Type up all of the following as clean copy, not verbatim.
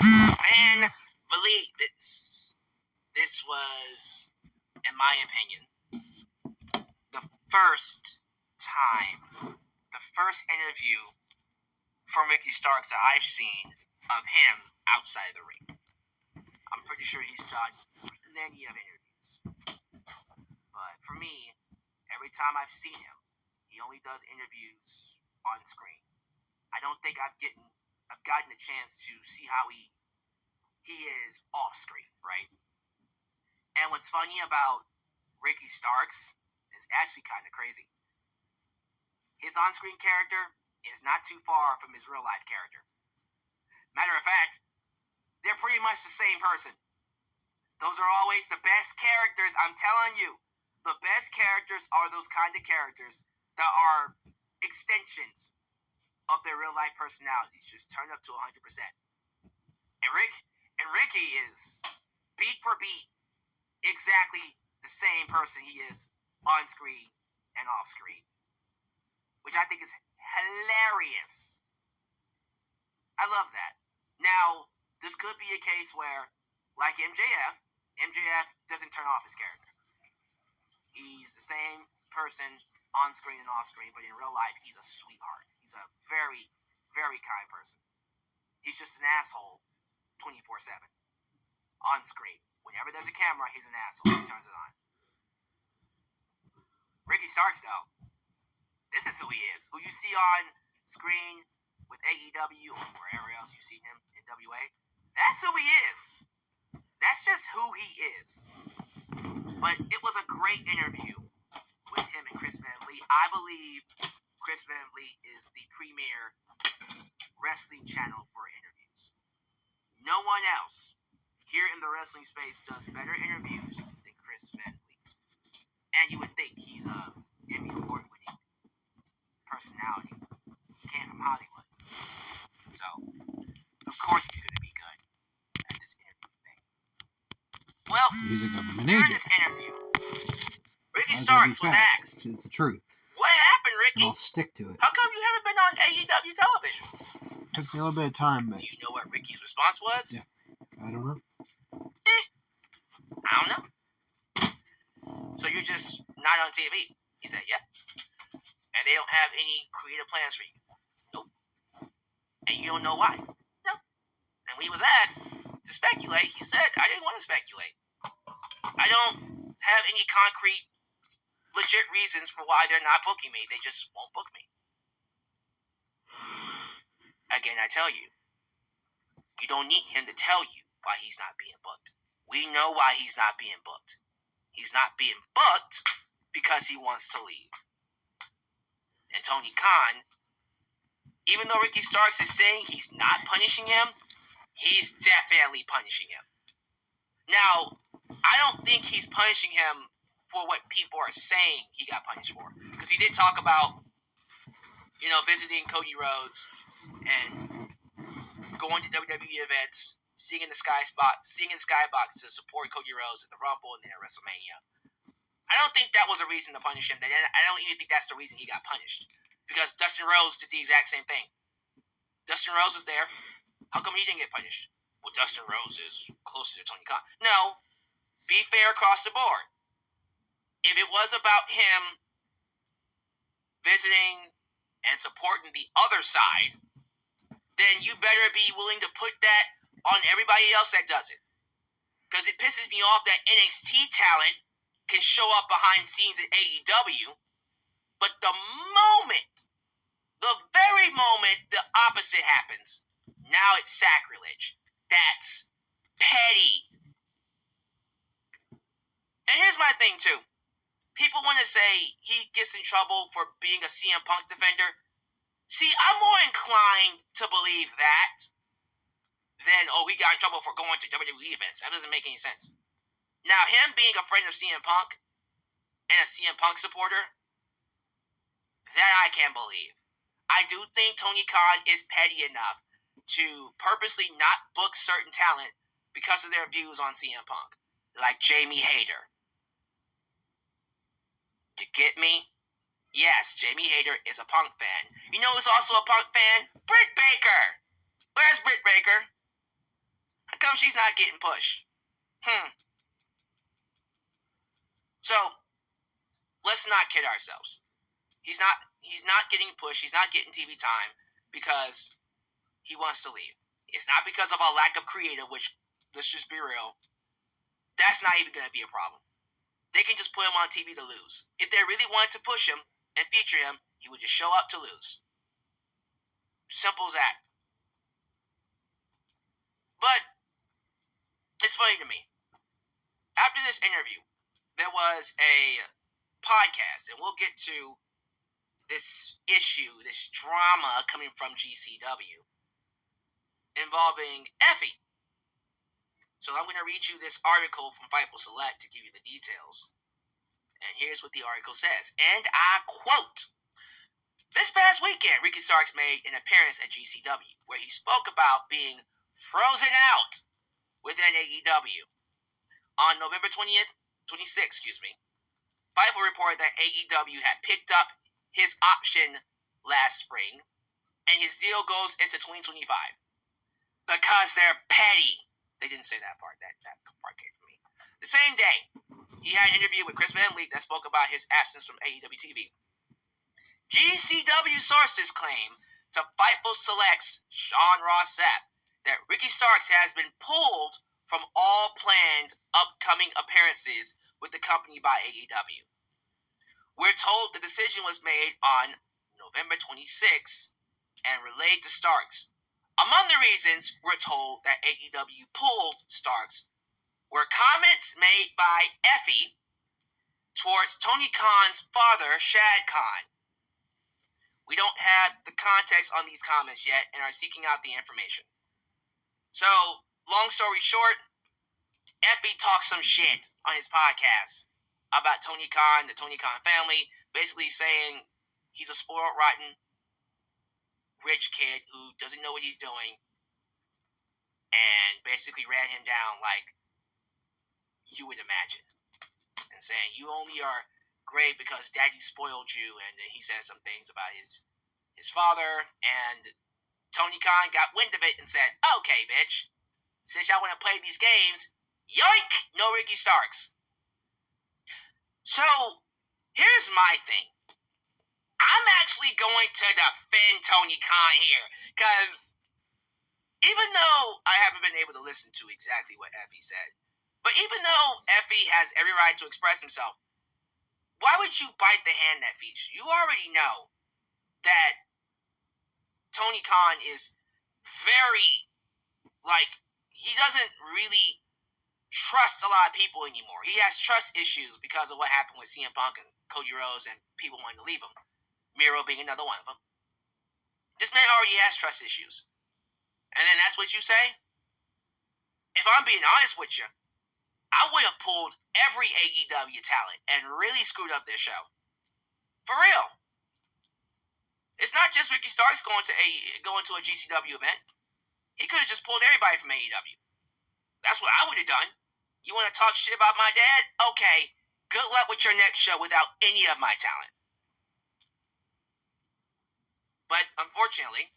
Man, believe this was, in my opinion, the first interview from Ricky Starks that I've seen of him outside of the ring. I'm pretty sure he's done plenty of interviews. But for me, every time I've seen him, he only does interviews on screen. I don't think I've gotten a chance to see how he is off screen, right? And what's funny about Ricky Starks is actually kind of crazy. His on-screen character is not too far from his real-life character. Matter of fact, they're pretty much the same person. Those are always the best characters, I'm telling you. The best characters are those kind of characters that are extensions of their real-life personalities, just turned up to 100%. And Ricky is, beat for beat, exactly the same person he is on screen and off screen, which I think is hilarious. I love that. Now, this could be a case where, like MJF doesn't turn off his character. He's the same person on screen and off screen, but in real life, he's a sweetheart. He's a very, very kind person. He's just an asshole 24/7 on screen. Whenever there's a camera, he's an asshole. He turns it on. Ricky Starks, though, this is who he is. Who you see on screen with AEW or wherever else you see him in WA. That's who he is. That's just who he is. But it was a great interview with him and Chris Van Vliet. I believe Chris Van Vliet is the premier wrestling channel for interviews. No one else here in the wrestling space does better interviews than Chris Van Vliet. And you would think he's a Emmy Award-winning personality. He came from Hollywood. So, of course he's going to be good at this interview thing. Well, during this interview, Ricky Starks was asked, it's the truth. What happened, Ricky? I'll stick to it. How come you haven't been on AEW television? Took me a little bit of time, but... Do you know what Ricky's response was? Yeah, I don't know. I don't know. So you're just not on TV? He said, yeah. And they don't have any creative plans for you? Nope. And you don't know why? No. And when he was asked to speculate, he said, I didn't want to speculate. I don't have any concrete, legit reasons for why they're not booking me. They just won't book me. Again, I tell you, you don't need him to tell you why he's not being booked. We know why he's not being booked. He's not being booked because he wants to leave. And Tony Khan, even though Ricky Starks is saying he's not punishing him, he's definitely punishing him. Now, I don't think he's punishing him for what people are saying he got punished for. Because he did talk about, visiting Cody Rhodes and going to WWE events, singing in the skybox to support Cody Rhodes at the Rumble and then at WrestleMania. I don't think that was a reason to punish him. I don't even think that's the reason he got punished. Because Dustin Rhodes did the exact same thing. Dustin Rhodes was there. How come he didn't get punished? Well, Dustin Rhodes is closer to Tony Khan. No. Be fair across the board. If it was about him visiting and supporting the other side, then you better be willing to put that on everybody else that does it. Because it pisses me off that NXT talent can show up behind scenes at AEW, but the very moment the opposite happens, now it's sacrilege. That's petty. And here's my thing, too. People want to say he gets in trouble for being a CM Punk defender. See, I'm more inclined to believe that than, he got in trouble for going to WWE events. That doesn't make any sense. Now, him being a friend of CM Punk and a CM Punk supporter, that I can believe. I do think Tony Khan is petty enough to purposely not book certain talent because of their views on CM Punk. Like Jamie Hayter. You get me? Yes, Jamie Hayter is a Punk fan. You know who's also a Punk fan? Britt Baker! Where's Britt Baker? come she's not getting pushed? So, let's not kid ourselves. He's not getting pushed. He's not getting TV time because he wants to leave. It's not because of a lack of creative, which, let's just be real, that's not even going to be a problem. They can just put him on TV to lose. If they really wanted to push him and feature him, he would just show up to lose. Simple as that. But it's funny to me. After this interview, there was a podcast, and we'll get to this issue, this drama coming from GCW involving Effie. So I'm going to read you this article from Fightful Select to give you the details. And here's what the article says. And I quote, "This past weekend, Ricky Starks made an appearance at GCW where he spoke about being frozen out within AEW. On November 26th, Fightful reported that AEW had picked up his option last spring, and his deal goes into 2025. Because they're petty." They didn't say that part. That part came from me. The same day, he had an interview with Chris Van Vliet that spoke about his absence from AEW TV. GCW sources claim to Fightful Select's Sean Ross Sapp that Ricky Starks has been pulled from all planned upcoming appearances with the company by AEW. We're told the decision was made on November 26th and relayed to Starks. Among the reasons we're told that AEW pulled Starks were comments made by Effie towards Tony Khan's father, Shad Khan. We don't have the context on these comments yet and are seeking out the information. So, long story short, Effie talks some shit on his podcast about Tony Khan, the Tony Khan family, basically saying he's a spoiled, rotten, rich kid who doesn't know what he's doing, and basically ran him down like you would imagine, and saying you only are great because daddy spoiled you. And then he says some things about his father, and Tony Khan got wind of it and said, "Okay, bitch, since y'all want to play these games, yoink, no Ricky Starks." So, here's my thing. I'm actually going to defend Tony Khan here, because even though I haven't been able to listen to exactly what Effie said, but even though Effie has every right to express himself, why would you bite the hand that feeds you? You already know that Tony Khan is very, he doesn't really trust a lot of people anymore. He has trust issues because of what happened with CM Punk and Cody Rhodes and people wanting to leave him. Miro being another one of them. This man already has trust issues. And then that's what you say? If I'm being honest with you, I would have pulled every AEW talent and really screwed up their show. For real. It's not just Ricky Starks going to a GCW event. He could have just pulled everybody from AEW. That's what I would have done. You want to talk shit about my dad? Okay, good luck with your next show without any of my talent. But unfortunately,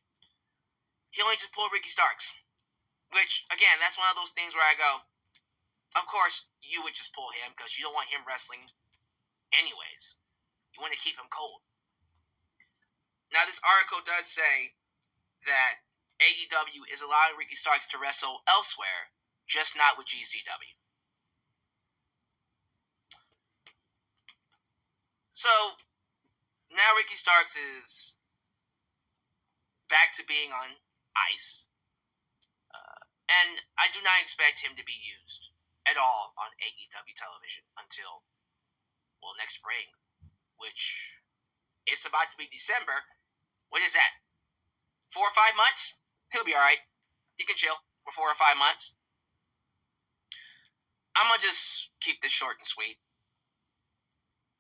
he only just pulled Ricky Starks. Which, again, that's one of those things where I go, of course, you would just pull him because you don't want him wrestling anyways. You want to keep him cold. Now, this article does say that AEW is allowing Ricky Starks to wrestle elsewhere, just not with GCW. So, now Ricky Starks is back to being on ice. And I do not expect him to be used at all on AEW television until, next spring, which it's about to be December. What is that? 4 or 5 months? He'll be alright. He can chill for 4 or 5 months. I'm going to just keep this short and sweet.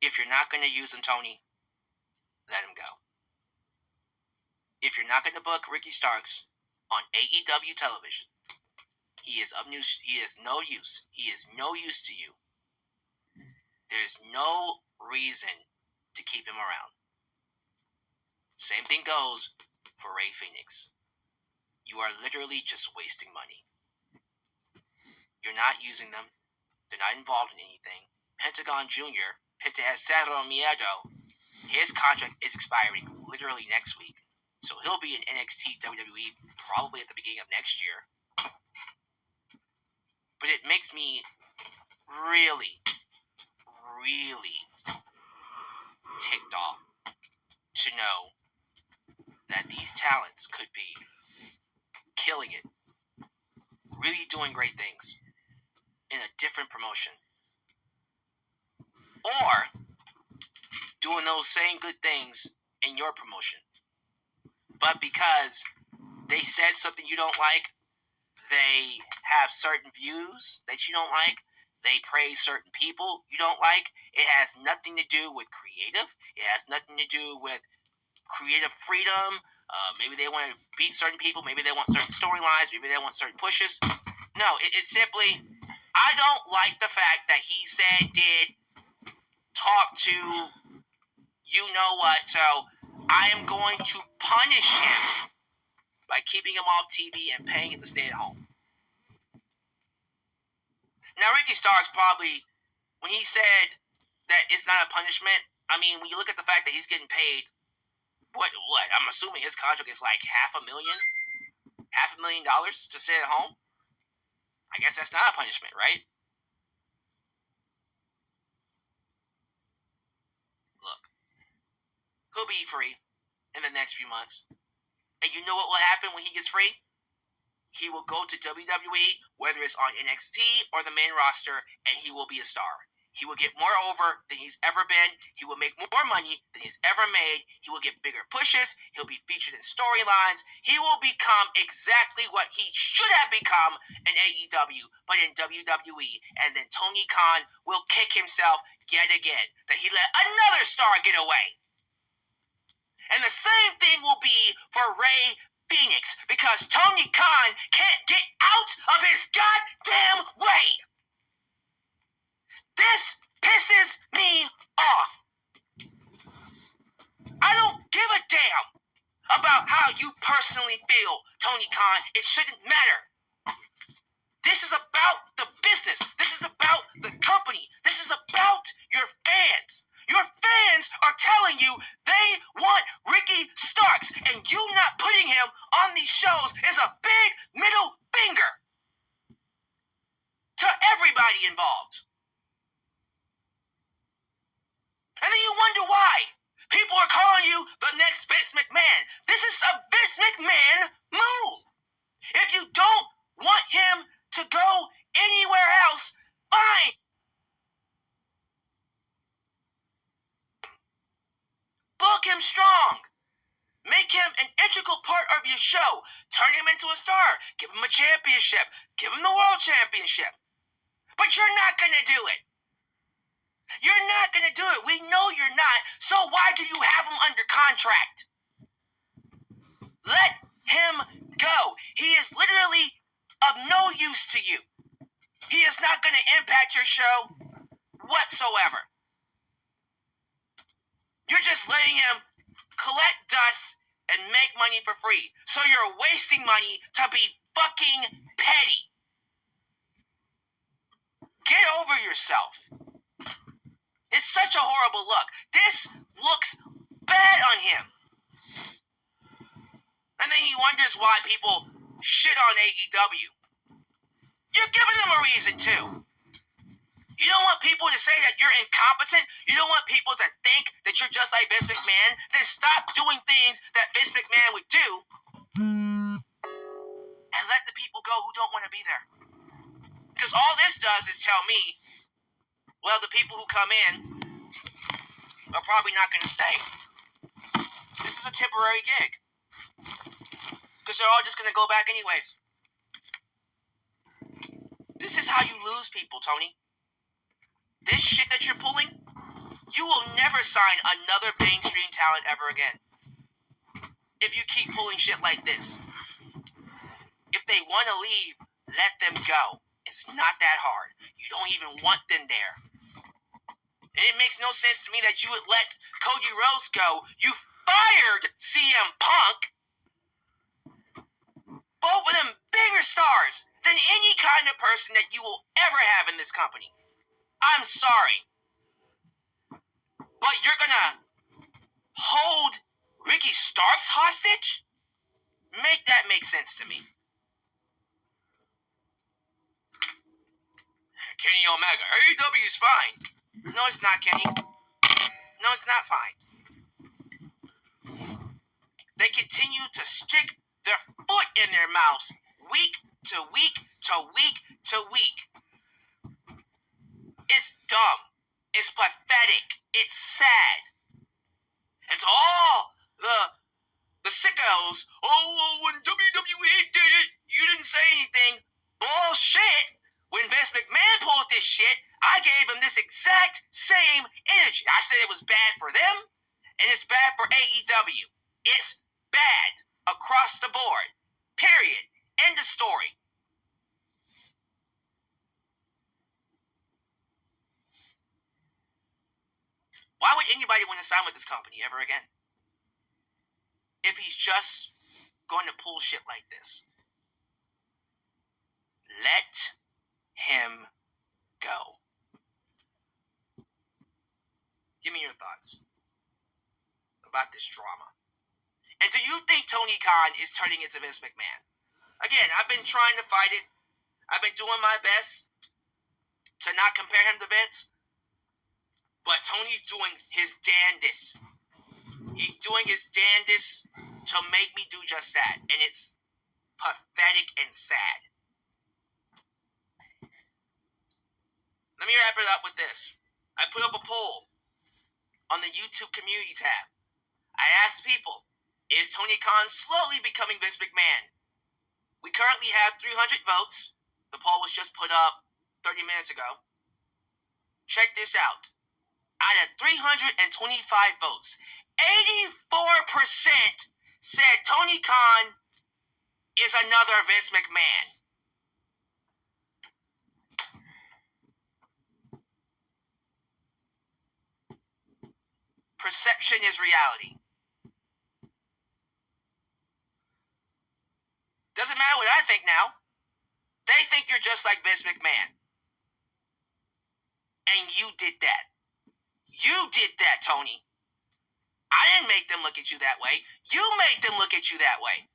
If you're not going to use him, Tony, let him go. If you're not going to book Ricky Starks on AEW television, he is no use. He is no use to you. There's no reason to keep him around. Same thing goes for Ray Phoenix. You are literally just wasting money. You're not using them. They're not involved in anything. Pentagon Jr., Penta Cero Miedo, his contract is expiring literally next week. So he'll be in NXT WWE probably at the beginning of next year. But it makes me really, really ticked off to know that these talents could be killing it, really doing great things in a different promotion, or doing those same good things in your promotion. But because they said something you don't like, they have certain views that you don't like, they praise certain people you don't like, it has nothing to do with creative, it has nothing to do with creative freedom. Maybe they want to beat certain people, maybe they want certain storylines, maybe they want certain pushes. No, it's simply, I don't like the fact that he said, did, talk to, you know what, so I am going to punish him by keeping him off TV and paying him to stay at home. Now, Ricky Starks probably, when he said that it's not a punishment, I mean, when you look at the fact that he's getting paid, what? I'm assuming his contract is like $500,000 to stay at home. I guess that's not a punishment, right? Look, he'll be free in the next few months. And you know what will happen when he gets free? He will go to WWE, whether it's on NXT or the main roster, and he will be a star. He will get more over than he's ever been. He will make more money than he's ever made. He will get bigger pushes. He'll be featured in storylines. He will become exactly what he should have become in AEW, but in WWE. And then Tony Khan will kick himself yet again that he let another star get away. And the same thing will be for Rey Fenix, because Tony Khan can't get out of his goddamn way. This pisses me off. I don't give a damn about how you personally feel, Tony Khan. It shouldn't matter. This is about the business. This is about the company. This is about your fans. Your fans are telling you they want Ricky Starks, and you not putting him on these shows is a big middle finger to everybody involved. And then you wonder why people are calling you the next Vince McMahon. This is a Vince McMahon move. If you don't want him to go anywhere else, fine. Book him strong. Make him an integral part of your show. Turn him into a star. Give him a championship. Give him the world championship. But you're not going to do it. You're not going to do it. We know you're not. So why do you have him under contract? Let him go. He is literally of no use to you. He is not going to impact your show whatsoever. You're just letting him collect dust and make money for free. So you're wasting money to be fucking petty. Get over yourself. It's such a horrible look. This looks bad on him. And then he wonders why people shit on AEW. You're giving them a reason too. You don't want people to say that you're incompetent. You don't want people to think that you're just like Vince McMahon. Then stop doing things that Vince McMahon would do and let the people go who don't want to be there. Because all this does is tell me, well, the people who come in are probably not going to stay. This is a temporary gig. Because they're all just going to go back anyways. This is how you lose people, Tony. This shit that you're pulling, you will never sign another mainstream talent ever again. If you keep pulling shit like this. If they want to leave, let them go. It's not that hard. You don't even want them there. And it makes no sense to me that you would let Cody Rhodes go. You fired CM Punk. Both of them bigger stars than any kind of person that you will ever have in this company. I'm sorry. But you're gonna hold Ricky Starks hostage? Make that make sense to me. Kenny Omega, AEW's fine. No, it's not, Kenny. No, it's not fine. They continue to stick their foot in their mouths week to week to week to week. It's dumb. It's pathetic. It's sad. And to all the sickos, oh, well, when WWE did it, you didn't say anything. Bullshit. When Vince McMahon pulled this shit, I gave him this exact same energy. I said it was bad for them, and it's bad for AEW. It's bad across the board. Period. End of story. Why would anybody want to sign with this company ever again? If he's just going to pull shit like this. Let him go. Give me your thoughts about this drama. And do you think Tony Khan is turning into Vince McMahon? Again, I've been trying to fight it. I've been doing my best to not compare him to Vince. But Tony's doing his damnedest. He's doing his damnedest to make me do just that. And it's pathetic and sad. Let me wrap it up with this. I put up a poll on the YouTube community tab. I asked people, is Tony Khan slowly becoming Vince McMahon? We currently have 300 votes. The poll was just put up 30 minutes ago. Check this out. Out of 325 votes, 84% said Tony Khan is another Vince McMahon. Perception is reality. Doesn't matter what I think now. They think you're just like Vince McMahon. And you did that. You did that, Tony. I didn't make them look at you that way. You made them look at you that way.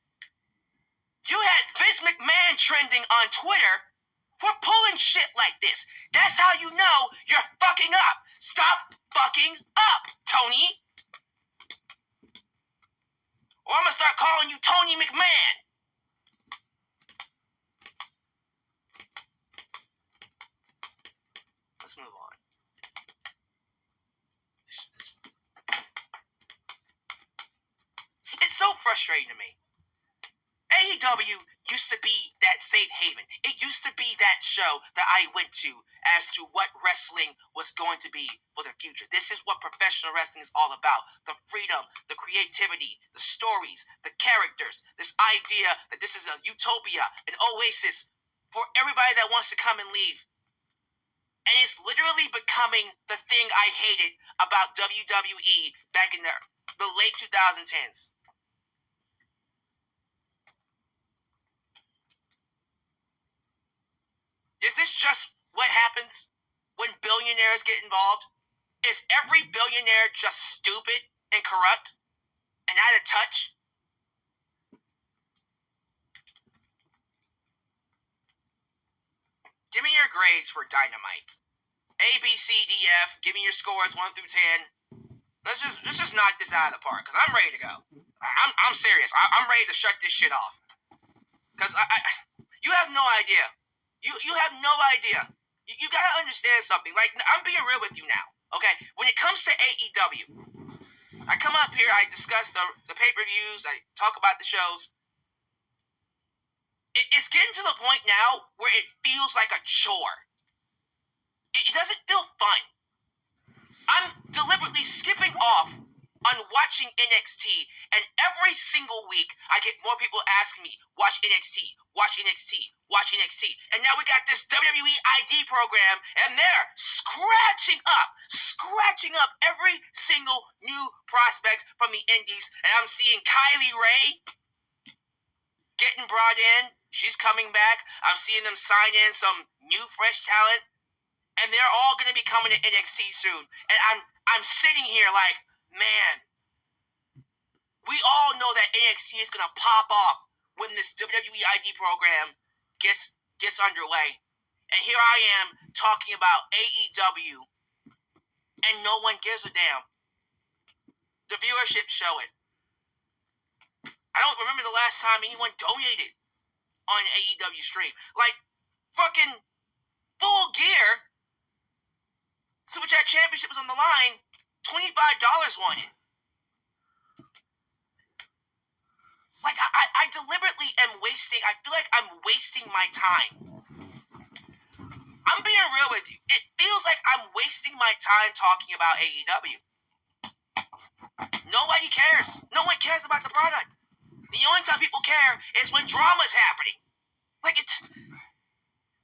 You had Vince McMahon trending on Twitter for pulling shit like this. That's how you know you're fucking up. Stop fucking up, Tony. Or I'm gonna start calling you Tony McMahon. Let's move on. It's so frustrating to me. AEW used to be that safe haven. It used to be that show that I went to as to what wrestling was going to be for the future. This is what professional wrestling is all about. The freedom, the creativity, the stories, the characters, this idea that this is a utopia, an oasis for everybody that wants to come and leave. And it's literally becoming the thing I hated about WWE back in the late 2010s. Is this just what happens when billionaires get involved? Is every billionaire just stupid and corrupt and out of touch? Give me your grades for Dynamite. A, B, C, D, F. Give me your scores 1 through 10. Let's just knock this out of the park, because I'm ready to go. I'm serious. I'm ready to shut this shit off. Because you have no idea. You have no idea. You gotta understand something. Like, I'm being real with you now, okay? When it comes to AEW, I come up here, I discuss the pay-per-views, I talk about the shows. It's getting to the point now where it feels like a chore. It doesn't feel fun. I'm deliberately skipping off on watching NXT, and every single week I get more people asking me, watch NXT, watch NXT, watch NXT. And now we got this WWE ID program, and they're scratching up every single new prospect from the indies. And I'm seeing Kylie Ray getting brought in She's coming back. I'm seeing them sign in some new, fresh talent, and they're all going to be coming to NXT soon. And I'm sitting here like, man, we all know that NXT is going to pop off when this WWE ID program gets underway. And here I am talking about AEW, and no one gives a damn. The viewership show it. I don't remember the last time anyone donated on AEW stream. Like, fucking Full Gear, Super Chat Championship was on the line, $25 won it. Like, I deliberately am wasting, I feel like I'm wasting my time. I'm being real with you. It feels like I'm wasting my time talking about AEW. Nobody cares. No one cares about the product. The only time people care is when drama's happening. Like, it's...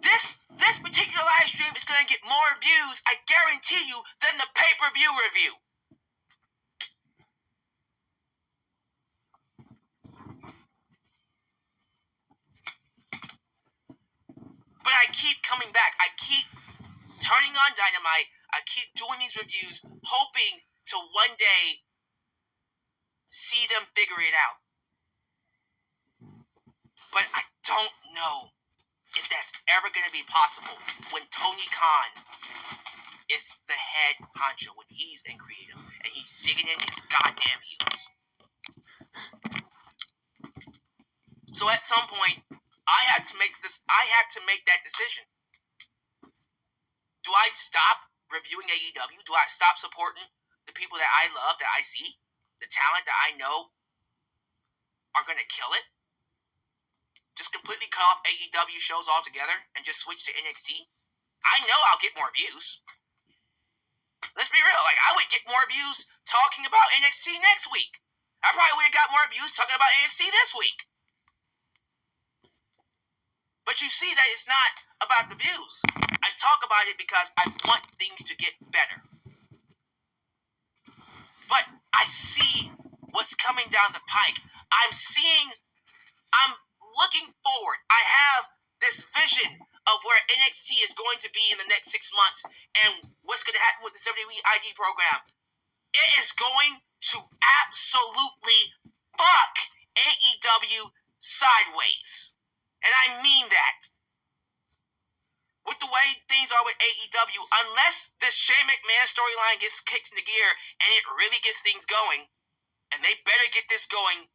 This particular live stream is going to get more views, I guarantee you, than the pay-per-view review. But I keep coming back. I keep turning on Dynamite. I keep doing these reviews, hoping to one day see them figure it out. But I don't know if that's ever going to be possible when Tony Khan is the head honcho, when he's in creative, and he's digging in his goddamn heels. So at some point, I had to make that decision. Do I stop reviewing AEW? Do I stop supporting the people that I love, that I see, the talent that I know are going to kill it? Just completely cut off AEW shows altogether and just switch to NXT? I know I'll get more views. Let's be real. Like, I would get more views talking about NXT next week. I probably would have got more views talking about NXT this week. But you see that it's not about the views. I talk about it because I want things to get better. But I see what's coming down the pike. I'm looking forward. I have this vision of where NXT is going to be in the next 6 months and what's going to happen with the WWE ID program. It is going to absolutely fuck AEW sideways. And I mean that. With the way things are with AEW, unless this Shane McMahon storyline gets kicked into gear and it really gets things going, and they better get this going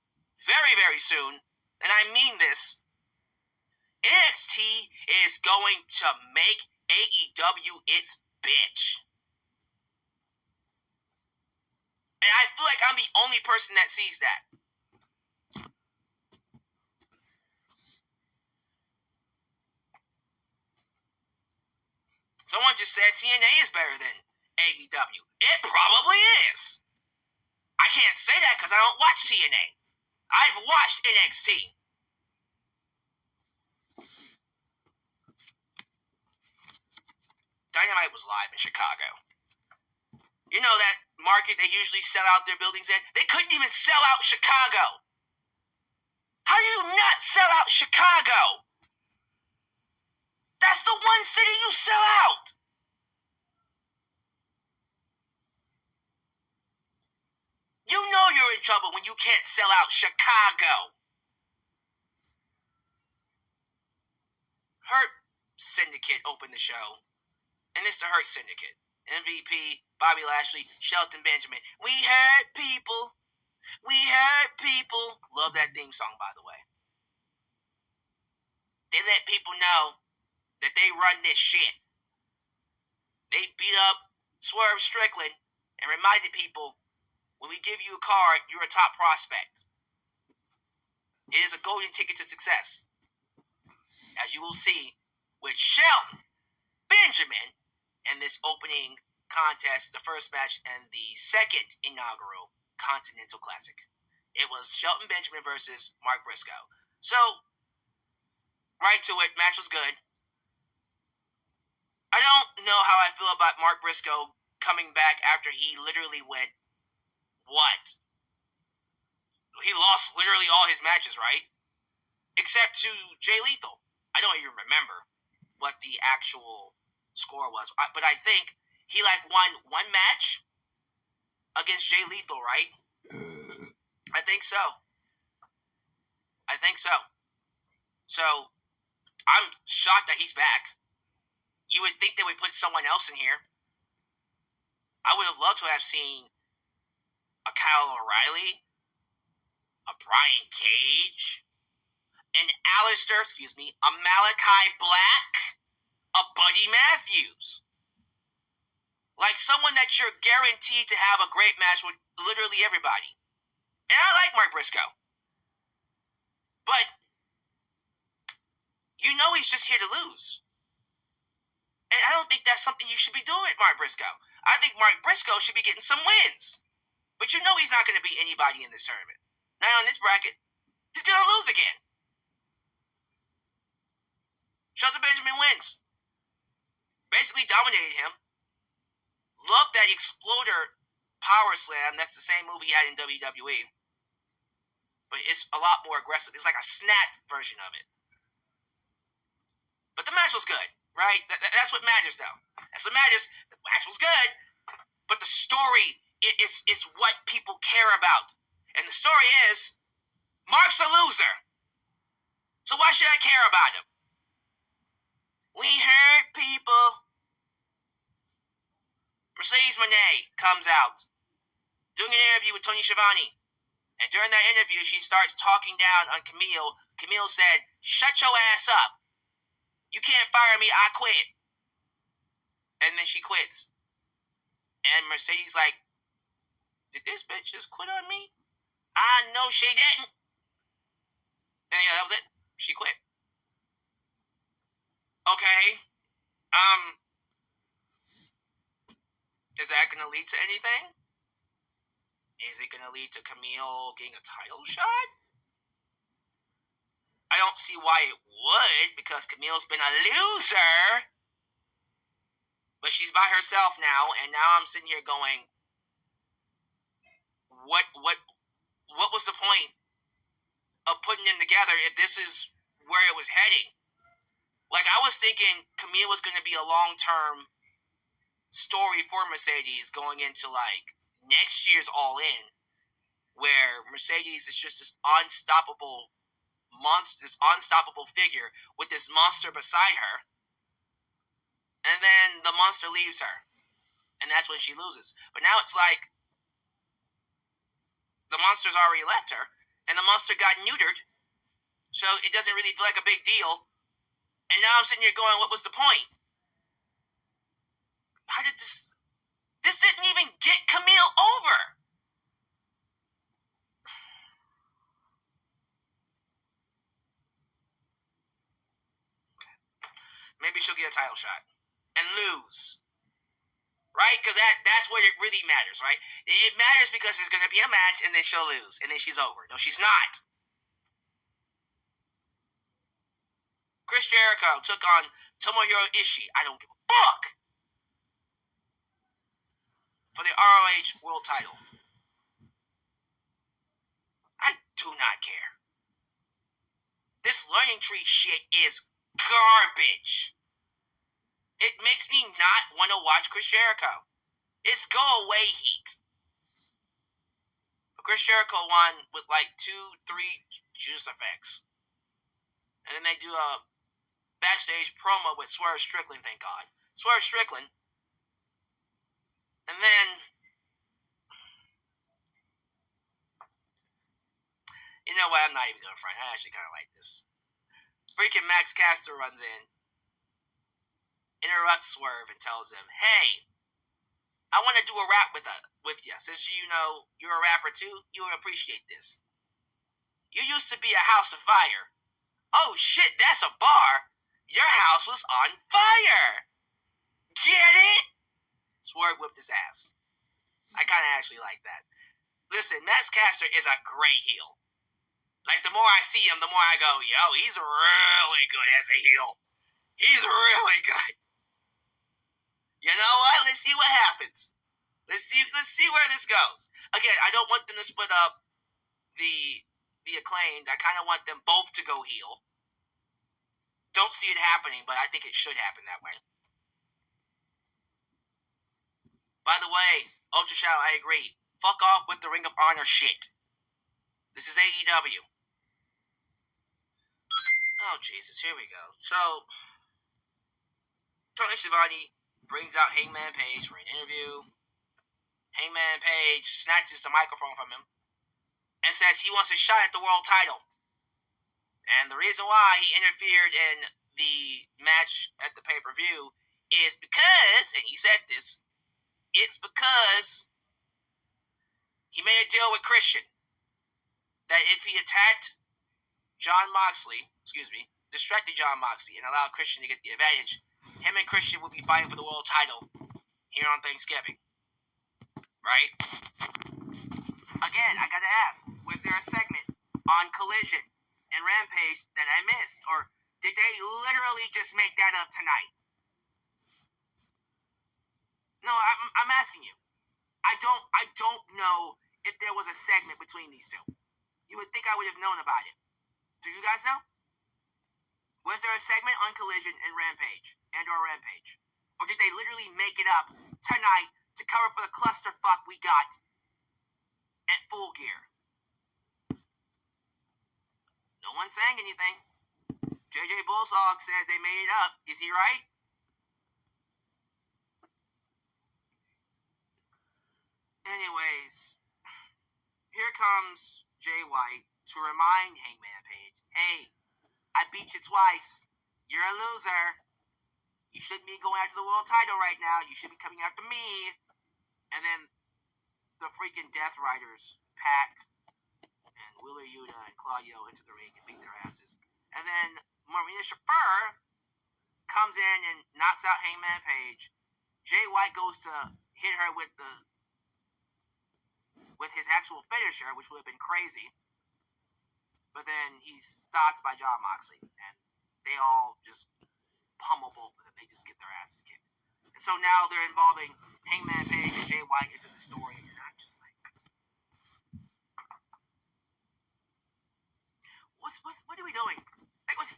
very, very soon, and I mean this, NXT is going to make AEW its bitch. And I feel like I'm the only person that sees that. Someone just said TNA is better than AEW. It probably is. I can't say that because I don't watch TNA. I've watched NXT. Dynamite was live in Chicago. You know that market they usually sell out their buildings in? They couldn't even sell out Chicago. How do you not sell out Chicago? That's the one city you sell out. You know you're in trouble when you can't sell out Chicago. Hurt Syndicate opened the show. And it's the Hurt Syndicate. MVP, Bobby Lashley, Shelton Benjamin. We hurt people. We hurt people. Love that theme song, by the way. They let people know that they run this shit. They beat up Swerve Strickland and reminded people, when we give you a card, you're a top prospect. It is a golden ticket to success. As you will see with Shelton Benjamin in this opening contest, the first match and the second inaugural Continental Classic. It was Shelton Benjamin versus Mark Briscoe. So, right to it, match was good. I don't know how I feel about Mark Briscoe coming back after he literally went, what? He lost literally all his matches, right? except to Jay Lethal. I don't even remember what the actual score was, but I think he won one match against Jay Lethal, right? I think so. So I'm shocked that he's back. You would think they would put someone else in here. I would have loved to have seen a Kyle O'Reilly, a Brian Cage, an a Malachi Black, a Buddy Matthews. Like someone that you're guaranteed to have a great match with literally everybody. And I like Mark Briscoe. But you know he's just here to lose. And I don't think that's something you should be doing, Mark Briscoe. I think Mark Briscoe should be getting some wins. But you know he's not going to beat anybody in this tournament. Now in this bracket, he's going to lose again. Shelton Benjamin wins. Basically dominated him. Love that Exploder Power Slam. That's the same move he had in WWE. But it's a lot more aggressive. It's like a snap version of it. But the match was good, right? That's what matters, though. That's what matters. The match was good. But the story is what people care about. And the story is, Mark's a loser. So why should I care about him? We hurt people. Mercedes Moné comes out, doing an interview with Tony Schiavone. And during that interview, she starts talking down on Camille. Camille said, "Shut your ass up. You can't fire me, I quit." And then she quits. And Mercedes like, "Did this bitch just quit on me?" "I know she didn't." And yeah, that was it. She quit. Okay. Is that going to lead to anything? Is it going to lead to Camille getting a title shot? I don't see why it would, because Camille's been a loser. But she's by herself now, and now I'm sitting here going, what was the point of putting them together if this is where it was heading? Like, I was thinking Camille was going to be a long-term story for Mercedes going into, like, next year's All In, where Mercedes is just this unstoppable monster, this unstoppable figure with this monster beside her. And then the monster leaves her. And that's when she loses. But now it's like the monster's already left her. And the monster got neutered. So it doesn't really feel like a big deal. And now I'm sitting here going, what was the point? How did this... This didn't even get Camille over. Maybe she'll get a title shot. And lose. Right? Because that's what it really matters, right? It matters because there's going to be a match and then she'll lose. And then she's over. No, she's not. Chris Jericho took on Tomohiro Ishii. I don't give a fuck. For the ROH World title. I do not care. This learning tree shit is garbage. It makes me not want to watch Chris Jericho. It's go away heat. But Chris Jericho won with like 2-3 juice effects. And then they do a backstage promo with Swerve Strickland, thank God. Swerve Strickland. And then, you know what, I'm not even going to front. I actually kind of like this. Freaking Max Caster runs in, interrupts Swerve and tells him, "Hey, I want to do a rap with you. Since you know you're a rapper too, you would appreciate this. You used to be a house of fire. Oh shit, that's a bar. Your house was on fire. Get it?" Swerve whipped his ass. I kind of actually like that. Listen, Max Caster is a great heel. Like, the more I see him, the more I go, yo, he's really good as a heel. He's really good. You know what? Let's see what happens. Let's see where this goes. Again, I don't want them to split up the the Acclaimed. I kind of want them both to go heel. Don't see it happening, but I think it should happen that way. By the way, Ultra Shadow, I agree. Fuck off with the Ring of Honor shit. This is AEW. Oh, Jesus, here we go. So, Tony Schiavone brings out Hangman Page for an interview. Hangman Page snatches the microphone from him and says he wants a shot at the world title. And the reason why he interfered in the match at the pay-per-view is because, and he said this, it's because he made a deal with Christian that if he attacked distracted John Moxley and allowed Christian to get the advantage, him and Christian would be fighting for the world title here on Thanksgiving. Right? Again, I gotta ask, was there a segment on Collision and Rampage that I missed? Or did they literally just make that up tonight? No, I'm asking you. I don't know if there was a segment between these two. You would think I would have known about it. Do you guys know? Was there a segment on Collision and Rampage? Or did they literally make it up tonight to cover for the clusterfuck we got at Full Gear? No one's saying anything. JJ Bullsog says they made it up. Is he right? Anyways, here comes Jay White to remind Hangman Page, hey, I beat you twice. You're a loser. You shouldn't be going after the world title right now. You should be coming after me. And then the freaking Death Riders pack and Wheeler Yuta and Claudio into the ring and beat their asses. And then Marina Shafir comes in and knocks out Hangman Page. Jay White goes to hit her with his actual finisher, which would have been crazy. But then he's stopped by John Moxley, and they all just pummel both of them. They just get their asses kicked. And so now they're involving Hangman Page and Jay White into the story, and I'm just like, what are we doing? Like,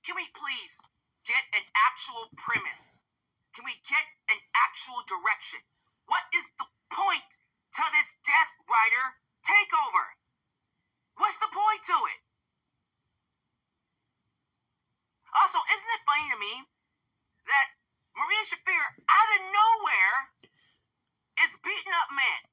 can we please get an actual premise? Can we get an actual direction? What is the point to this Death Rider takeover? What's the point to it? Also, isn't it funny to me that Maria Shafir, out of nowhere, is beating up men?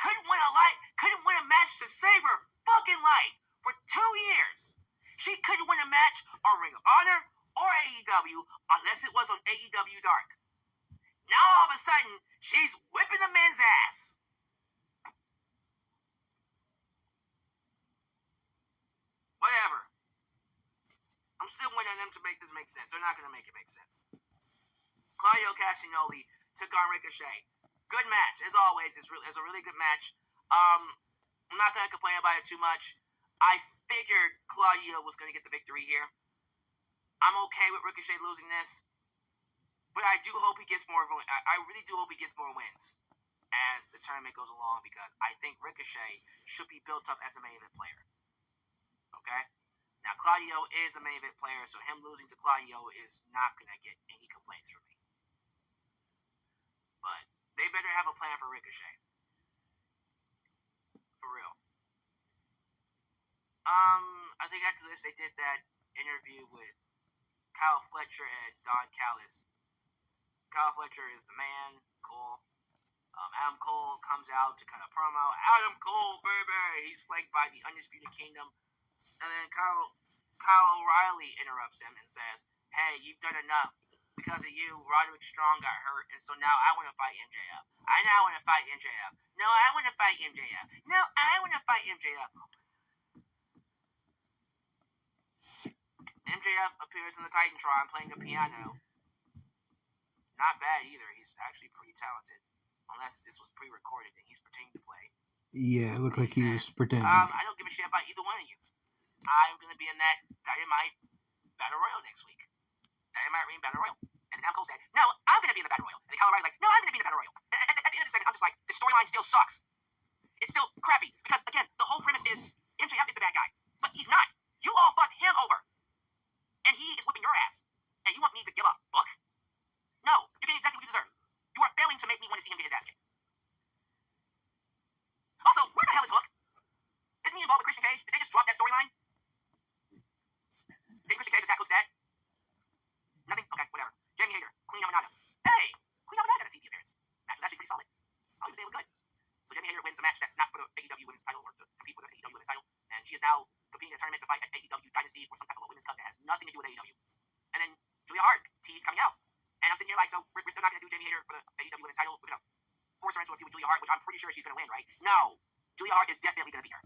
Couldn't win a match to save her fucking life for 2 years. She couldn't win a match on Ring of Honor or AEW unless it was on AEW Dark. Now all of a sudden, she's whipping the men's ass. Whatever. I'm still waiting on them to make this make sense. They're not going to make it make sense. Claudio Castagnoli took on Ricochet. Good match, as always. It's a really good match. I'm not going to complain about it too much. I figured Claudio was going to get the victory here. I'm okay with Ricochet losing this. But I do hope he gets more. I really do hope he gets more wins as the tournament goes along, because I think Ricochet should be built up as a main event player. Okay? Now, Claudio is a main event player, so him losing to Claudio is not going to get any complaints from me. But they better have a plan for Ricochet. For real. I think after this, they did that interview with Kyle Fletcher and Don Callis. Kyle Fletcher is the man. Cool. Adam Cole comes out to cut a promo. Adam Cole, baby! He's flanked by the Undisputed Kingdom. And then Kyle O'Reilly interrupts him and says, hey, you've done enough. Because of you, Roderick Strong got hurt, and so now I want to fight MJF. I now want to fight MJF. No, I want to fight MJF. No, I want to fight MJF. MJF appears in the Titantron playing a piano. Not bad either. He's actually pretty talented. Unless this was pre-recorded and he's pretending to play. Yeah, it looked like he was pretending. I don't give a shit about either one of you. I'm going to be in that Dynamite Battle Royal next week. Dynamite Ring Battle Royal. And then Adam Cole said, no, I'm going to be in the Battle Royal. And then Kyle O'Reilly's like, no, I'm going to be in the Battle Royal. And at the end of the segment, I'm just like, the storyline still sucks. It's still crappy. Because, again, the whole premise is MJF is the bad guy. But he's not. You all fucked him over. And he is whipping your ass. And you want me to give up? Book? No. You're getting exactly what you deserve. You are failing to make me want to see him get his ass kicked. Also, where the hell is Hook? Isn't he involved with Christian Cage? Did they just drop that storyline? Did Christian Cage attack Hook's dad? Nothing? Okay, whatever. Jamie Hager, Queen Yamanaka. Hey! Queen Yamanaka got a TV appearance. Match was actually pretty solid. I would say it was good. So Jamie Hager wins a match that's not for the AEW Women's title or to compete for the AEW Women's title. And she is now competing in a tournament to fight at AEW Dynasty for some type of a women's cup that has nothing to do with AEW. And then Julia Hart, T's coming out. And I'm sitting here like, so we're still not going to do Jamie Hager for the AEW Women's title. We're going to force her into a feud with Julia Hart, which I'm pretty sure she's going to win, right? No. Julia Hart is definitely going to beat her.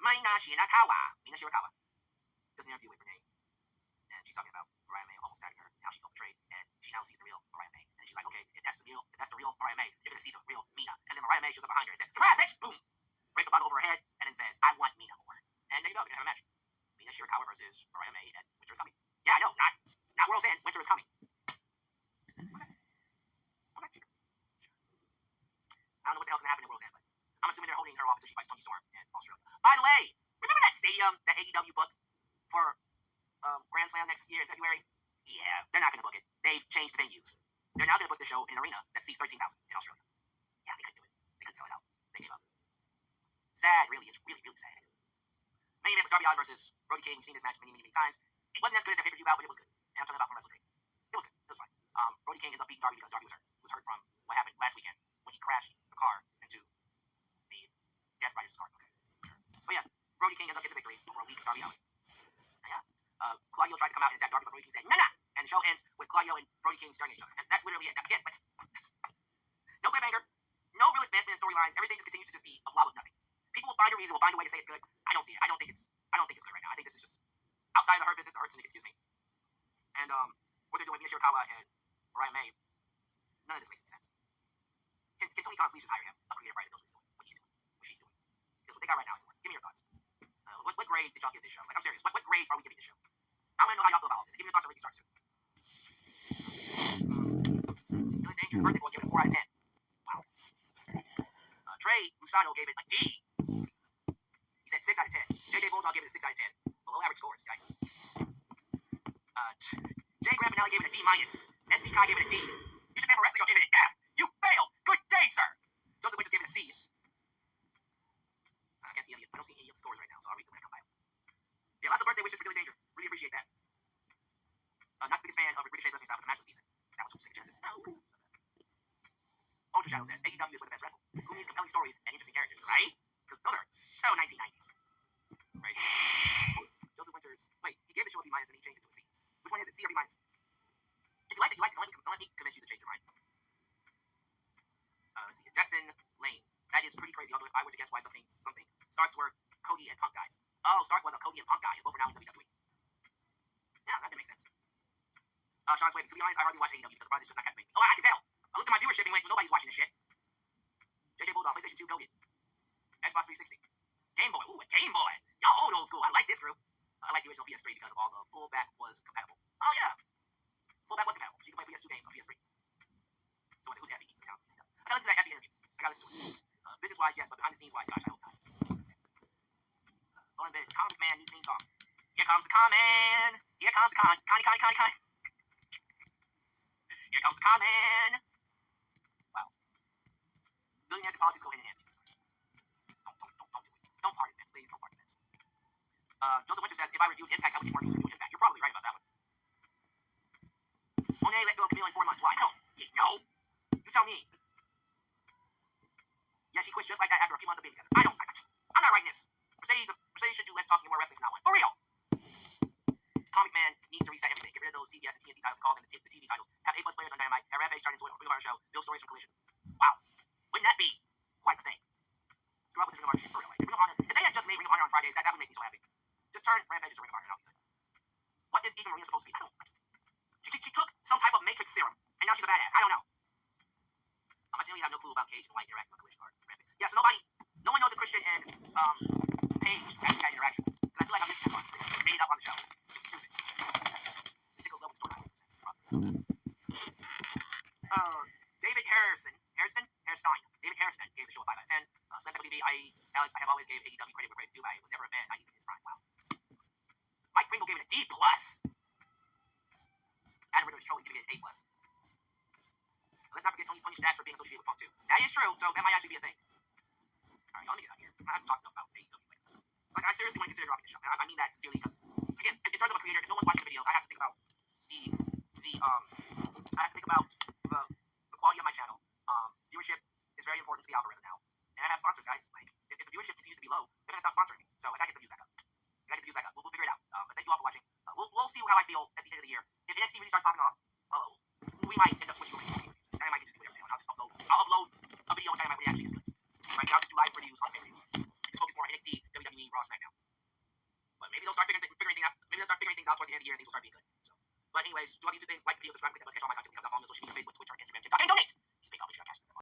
Mina Shirakawa does an interview with Renee. And she's talking about Mariah May almost tagging her, how she felt betrayed, and she now sees the real Mariah May. And she's like, okay, if that's the real Mariah May, you're going to see the real Mina. And then Mariah May shows up behind her and says, surprise, bitch! Boom! Breaks a bottle over her head, and then says, I want Mina more. And there you go, we're going to have a match. Mina Shirakawa versus Mariah May at Winter is Coming. Yeah, I know, not World's End, Winter is Coming. Okay, sure. I don't know what the hell's going to happen in World's End, but I'm assuming they're holding her off until she fights Toni Storm in Australia. By the way, remember that stadium that AEW booked for Grand Slam next year in February? Yeah, they're not going to book it. They've changed the venues. They're now going to book the show in an arena that seats 13,000 in Australia. Yeah, they couldn't do it. They couldn't sell it out. They gave up. Sad, really. It's really, really sad. Main event was Darby Allin versus Brody King. We've seen this match many, many, many times. It wasn't as good as that pay-per-view bout, but it was good. And I'm talking about from Wrestle Dream. It was good. It was fine. Brody King ends up beating Darby because Darby was hurt. He was hurt from what happened last weekend when he crashed the car into the Death Rider's car. Okay. Sure. But yeah, Brody King ends up getting the victory over a weak Darby Allin. And yeah, Claudio tried to come out and attack Darby, but Brody King said, nah. And the show ends with Claudio and Brody King staring at each other. And that's literally it. Again, like, no cliffhanger, no real advancement in storylines. Everything just continues to just be a blob of nothing. People will find a reason, will find a way to say it's good. I don't see it. I don't think it's good right now. I think this is just outside of the Hurt Business, the Hurt Syndicate, excuse me. And what they're doing, Mina Shirakawa and Mariah May, none of this makes any sense. Can Tony Khan please just hire him, a creative writer that knows what he's doing, what she's doing? Because what they got right now isn't working. Give me your thoughts. What grade did y'all give this show? Like, I'm serious. What grades are we giving this show? I want to know how y'all feel about all this. Give me your thoughts on Ricky Starks too. Good Danger, Birthday Boy gave it a 4 out of 10. Wow. Trey Lusano gave it a D. He said 6 out of 10. JJ Bulldog gave it a 6 out of 10. Below average scores, guys. Jay Graham Finale gave it a D minus. SD Kai gave it a D. You Japan Pro Wrestling gave it an F. You failed. Good day, sir. Joseph Winters gave it a C. I can't see any. I don't see any of the scores right now, so I'll read them when I come by. Yeah, lots of birthday wishes for Billy Danger. Really appreciate that. Not the biggest fan of Ricochet's wrestling style, but the match was decent. That was from Sega Genesis. Ultra Shadow says AEW is where the best wrestle. Who needs compelling stories and interesting characters, right? Because those are so 1990s. Right? Joseph Winters. Wait, he gave the show a B minus and he changed it to a C. Which one is it? C or B minus? If you like it, you like it. Let me convince you to change your mind. Let's see. Jackson Lane. That is pretty crazy, although if I were to guess why something. Starks were Cody and Punk guys. Oh, Stark was a Cody and Punk guy, and both are now in WWE. Yeah, that makes sense. Sean's waiting. To be honest, I hardly watch AEW because Brian is just not captivating me. Oh, I can tell. I looked at my viewership and went, well, nobody's watching this shit. JJ Bulldog, PlayStation 2, go get Xbox 360. Game Boy. Ooh, a Game Boy. Y'all old school. I like this group. I like the original PS3 because of all the fullback was compatible. Oh, yeah. Fullback was compatible. So you can play PS2 games on PS3. So it was happy. I gotta listen to that happy interview. I gotta listen to it. Business-wise, yes, but behind-the-scenes-wise, gosh, I hope not. Lauren Bits, Comic Man, new theme song. Here comes the Con-Man. Here comes the Con. Connie. Here comes the Con-Man. Wow. Billionaires and politics go hand in hand. Don't do it. Don't party events, please. Don't party events. Joseph Winter says, if I reviewed Impact, I would get more views review Impact. You're probably right about that one. Monet let go of Camille in 4 months. Why? No. You tell me. Yeah, she quits just like that after a few months of being together. I'm not writing this. Mercedes should do less talking and more wrestling from now on. For real. Comic Man needs to reset everything. Get rid of those TBS and TNT titles and call them the TV titles. Have A+ players on Dynamite. Have Rampage starting to win a Ring of Honor show. Build stories from Collision. Wow. Wouldn't that be quite the thing? Screw up with the Ring of Honor shit. For real. Like, Ring of Honor. If they had just made Ring of Honor on Fridays, that would make me so happy. Just turn Rampage into Ring of Honor and I'll be good. What is even Marina supposed to be? I don't know. She took some type of Matrix serum, and now she's a badass. I don't know. I genuinely have no clue about Cage and White interacting with Collision or Rampage. Yeah, so no one knows if Christian and Paige actually had interaction. Because I feel like I'm missing that one. They made it up on the show. It's stupid. Sickles up with storyline. David Harrison. David Harrison gave the show a 5 out of 10. Slam TV, Alex, I have always gave AEW credit where credit due, but I was never a fan, not even in his prime. Wow. Mike Pringle gave it a D+. Adam Riddle is trolling, giving it an A+. Let's not forget Tony Punch Dax for being associated with Punk too. That is true, so that might actually be a thing. Alright, let me get out of here. I haven't talked about AEW later. Like, I seriously want to consider dropping the show. I mean that sincerely because, again, in terms of a creator, if no one's watching the videos, I have to think about the quality of my channel. Viewership is very important to the algorithm now. And I have sponsors, guys. Like, if the viewership continues to be low, they're going to stop sponsoring me. So I gotta get the views back up. We'll figure it out. But thank you all for watching. We'll see how I feel at the end of the year. If NXT really starts popping off, we might end up switching over to NXT. Dynamite can just do whatever they want. I'll upload a video on Dynamite when it actually is good. Right now, I'll just do live reviews on pay-per-views. Just focus more on NXT, WWE, Raw, SmackDown. But maybe they'll start figuring things out towards the end of the year, and things will start being good. So, but anyways, do all these two things: like the video, subscribe, click that bell, catch all my content when it comes out on social media, Facebook, Twitter, Instagram, TikTok, and donate.